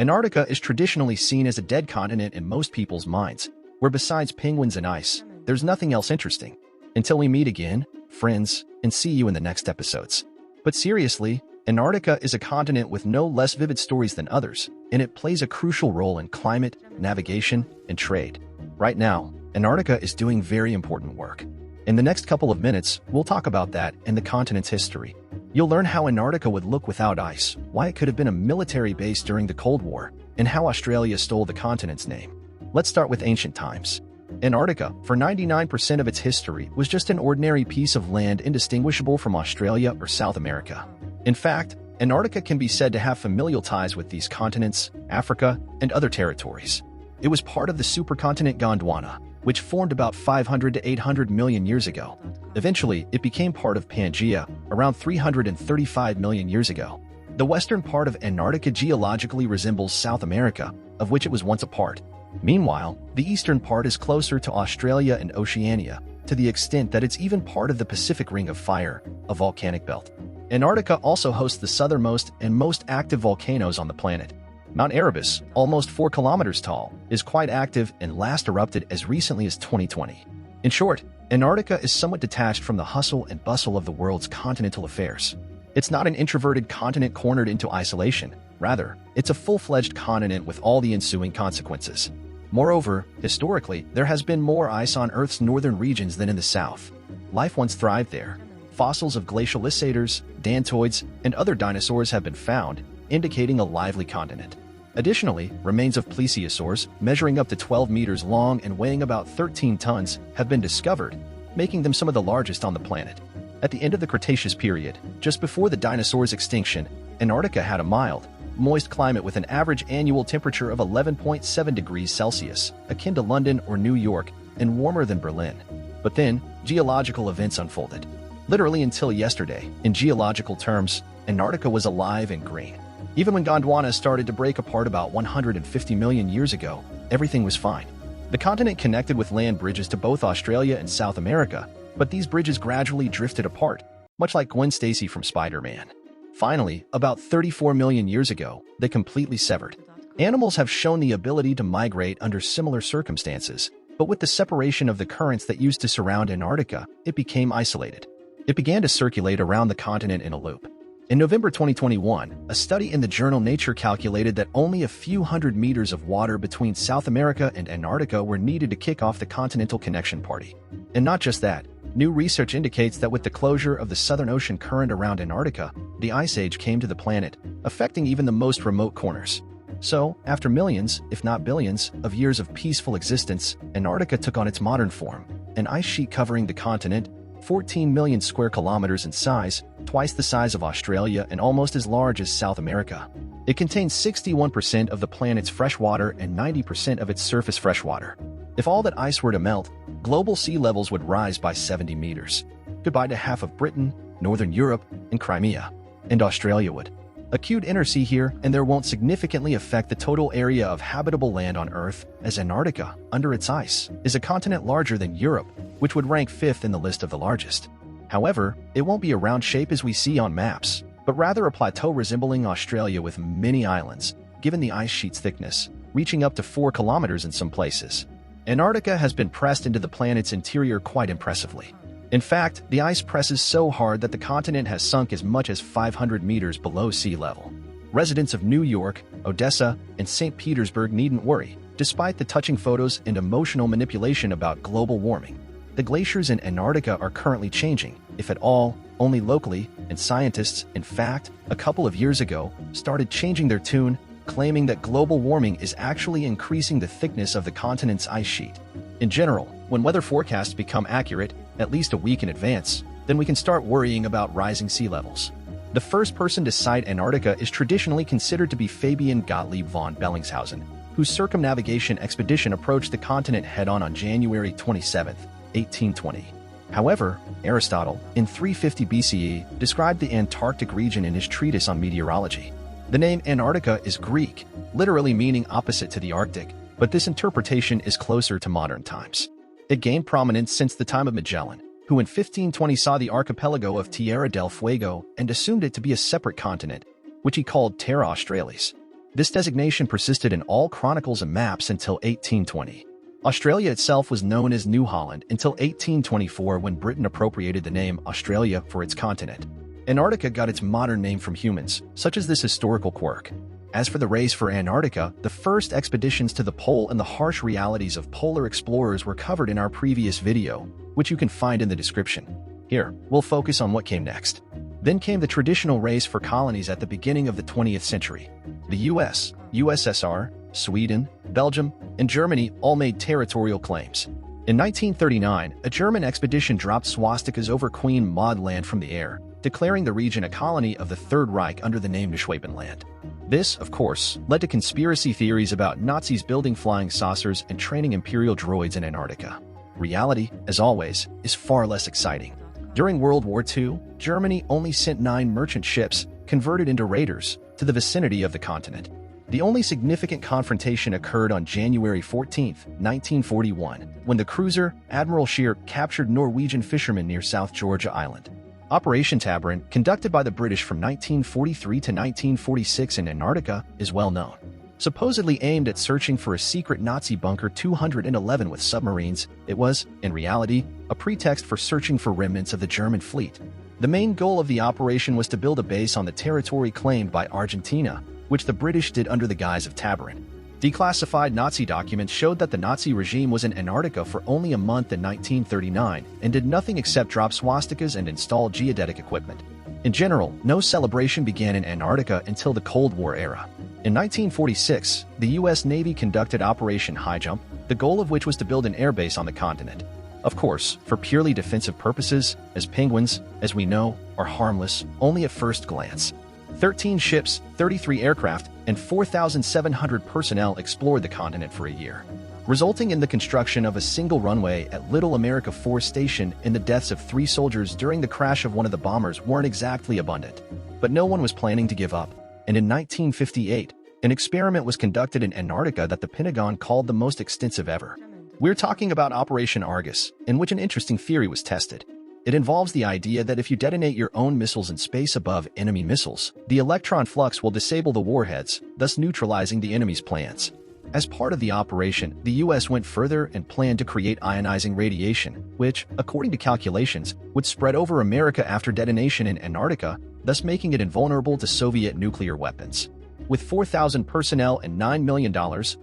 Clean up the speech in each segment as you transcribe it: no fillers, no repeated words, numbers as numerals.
Antarctica is traditionally seen as a dead continent in most people's minds, where besides penguins and ice, there's nothing else interesting. Until we meet again, friends, and see you in the next episodes. But seriously, Antarctica is a continent with no less vivid stories than others, and it plays a crucial role in climate, navigation, and trade. Right now, Antarctica is doing very important work. In the next couple of minutes, we'll talk about that and the continent's history. You'll learn how Antarctica would look without ice, why it could have been a military base during the Cold War, and how Australia stole the continent's name. Let's start with ancient times. Antarctica, for 99% of its history, was just an ordinary piece of land indistinguishable from Australia or South America. In fact, Antarctica can be said to have familial ties with these continents, Africa, and other territories. It was part of the supercontinent Gondwana, which formed about 500 to 800 million years ago. Eventually, it became part of Pangaea, around 335 million years ago. The western part of Antarctica geologically resembles South America, of which it was once a part. Meanwhile, the eastern part is closer to Australia and Oceania, to the extent that it's even part of the Pacific Ring of Fire, a volcanic belt. Antarctica also hosts the southernmost and most active volcanoes on the planet. Mount Erebus, almost 4 kilometers tall, is quite active and last erupted as recently as 2020. In short, Antarctica is somewhat detached from the hustle and bustle of the world's continental affairs. It's not an introverted continent cornered into isolation. Rather, it's a full-fledged continent with all the ensuing consequences. Moreover, historically, there has been more ice on Earth's northern regions than in the south. Life once thrived there. Fossils of glacial isators, dantoids, and other dinosaurs have been found, indicating a lively continent. Additionally, remains of plesiosaurs, measuring up to 12 meters long and weighing about 13 tons, have been discovered, making them some of the largest on the planet. At the end of the Cretaceous period, just before the dinosaurs' extinction, Antarctica had a mild, moist climate with an average annual temperature of 11.7 degrees Celsius, akin to London or New York, and warmer than Berlin. But then, geological events unfolded. Literally until yesterday, in geological terms, Antarctica was alive and green. Even when Gondwana started to break apart about 150 million years ago, everything was fine. The continent connected with land bridges to both Australia and South America, but these bridges gradually drifted apart, much like Gwen Stacy from Spider-Man. Finally, about 34 million years ago, they completely severed. Animals have shown the ability to migrate under similar circumstances, but with the separation of the currents that used to surround Antarctica, it became isolated. It began to circulate around the continent in a loop. In November 2021, a study in the journal Nature calculated that only a few hundred meters of water between South America and Antarctica were needed to kick off the continental connection party. And not just that, new research indicates that with the closure of the Southern Ocean current around Antarctica, the Ice Age came to the planet, affecting even the most remote corners. So, after millions, if not billions, of years of peaceful existence, Antarctica took on its modern form, an ice sheet covering the continent, 14 million square kilometers in size, twice the size of Australia and almost as large as South America. It contains 61% of the planet's freshwater and 90% of its surface freshwater. If all that ice were to melt, global sea levels would rise by 70 meters. Goodbye to half of Britain, Northern Europe, and Crimea. And Australia would. Acute inner sea here, and there won't significantly affect the total area of habitable land on Earth, as Antarctica, under its ice, is a continent larger than Europe, which would rank 5th in the list of the largest. However, it won't be a round shape as we see on maps, but rather a plateau resembling Australia with many islands, given the ice sheet's thickness, reaching up to 4 kilometers in some places. Antarctica has been pressed into the planet's interior quite impressively. In fact, the ice presses so hard that the continent has sunk as much as 500 meters below sea level. Residents of New York, Odessa, and St. Petersburg needn't worry, despite the touching photos and emotional manipulation about global warming. The glaciers in Antarctica are currently changing, if at all, only locally, and scientists, in fact, a couple of years ago, started changing their tune, claiming that global warming is actually increasing the thickness of the continent's ice sheet. In general, when weather forecasts become accurate, at least a week in advance, then we can start worrying about rising sea levels. The first person to sight Antarctica is traditionally considered to be Fabian Gottlieb von Bellingshausen, whose circumnavigation expedition approached the continent head-on on January 27, 1820. However, Aristotle, in 350 BCE, described the Antarctic region in his treatise on meteorology. The name Antarctica is Greek, literally meaning opposite to the Arctic, but this interpretation is closer to modern times. It gained prominence since the time of Magellan, who in 1520 saw the archipelago of Tierra del Fuego and assumed it to be a separate continent, which he called Terra Australis. This designation persisted in all chronicles and maps until 1820. Australia itself was known as New Holland until 1824 when Britain appropriated the name Australia for its continent. Antarctica got its modern name from humans, such as this historical quirk. As for the race for Antarctica, the first expeditions to the pole and the harsh realities of polar explorers were covered in our previous video, which you can find in the description. Here, we'll focus on what came next. Then came the traditional race for colonies at the beginning of the 20th century. The US, USSR, Sweden, Belgium, and Germany all made territorial claims. In 1939, a German expedition dropped swastikas over Queen Maud Land from the air, declaring the region a colony of the Third Reich under the name Neuschwabenland. This, of course, led to conspiracy theories about Nazis building flying saucers and training imperial droids in Antarctica. Reality, as always, is far less exciting. During World War II, Germany only sent 9 merchant ships, converted into raiders, to the vicinity of the continent. The only significant confrontation occurred on January 14, 1941, when the cruiser Admiral Scheer captured Norwegian fishermen near South Georgia Island. Operation Tabarin, conducted by the British from 1943 to 1946 in Antarctica, is well known. Supposedly aimed at searching for a secret Nazi bunker 211 with submarines, it was, in reality, a pretext for searching for remnants of the German fleet. The main goal of the operation was to build a base on the territory claimed by Argentina, which the British did under the guise of Tabarin. Declassified Nazi documents showed that the Nazi regime was in Antarctica for only a month in 1939 and did nothing except drop swastikas and install geodetic equipment. In general, no celebration began in Antarctica until the Cold War era. In 1946, the U.S. Navy conducted Operation High Jump, the goal of which was to build an airbase on the continent. Of course, for purely defensive purposes, as penguins, as we know, are harmless only at first glance. 13 ships, 33 aircraft, and 4,700 personnel explored the continent for a year, resulting in the construction of a single runway at Little America 4 Station, and the deaths of 3 soldiers during the crash of one of the bombers weren't exactly abundant. But no one was planning to give up, and in 1958, an experiment was conducted in Antarctica that the Pentagon called the most extensive ever. We're talking about Operation Argus, in which an interesting theory was tested. It involves the idea that if you detonate your own missiles in space above enemy missiles, the electron flux will disable the warheads, thus neutralizing the enemy's plans. As part of the operation, the U.S. went further and planned to create ionizing radiation, which, according to calculations, would spread over America after detonation in Antarctica, thus making it invulnerable to Soviet nuclear weapons. With 4,000 personnel and $9 million,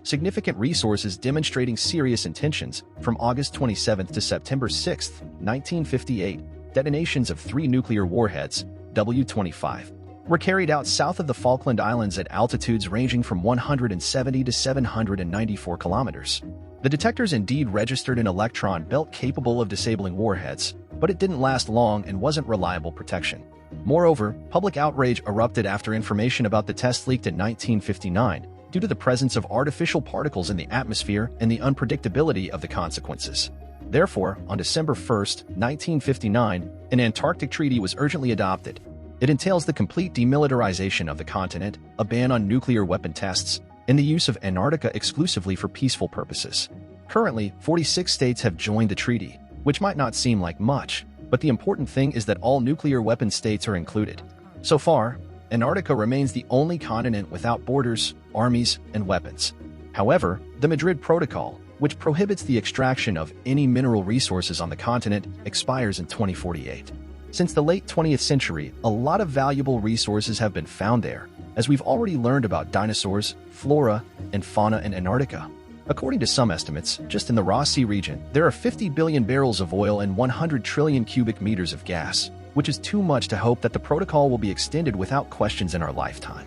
significant resources demonstrating serious intentions, from August 27 to September 6, 1958, detonations of 3 nuclear warheads, W-25, were carried out south of the Falkland Islands at altitudes ranging from 170 to 794 kilometers. The detectors indeed registered an electron belt capable of disabling warheads, but it didn't last long and wasn't reliable protection. Moreover, public outrage erupted after information about the test leaked in 1959 due to the presence of artificial particles in the atmosphere and the unpredictability of the consequences. Therefore, on December 1, 1959, an Antarctic treaty was urgently adopted. It entails the complete demilitarization of the continent, a ban on nuclear weapon tests, and the use of Antarctica exclusively for peaceful purposes. Currently, 46 states have joined the treaty, which might not seem like much, but the important thing is that all nuclear weapon states are included. So far, Antarctica remains the only continent without borders, armies, and weapons. However, the Madrid Protocol, which prohibits the extraction of any mineral resources on the continent, expires in 2048. Since the late 20th century, a lot of valuable resources have been found there, as we've already learned about dinosaurs, flora, and fauna in Antarctica. According to some estimates, just in the Ross Sea region, there are 50 billion barrels of oil and 100 trillion cubic meters of gas, which is too much to hope that the protocol will be extended without questions in our lifetime.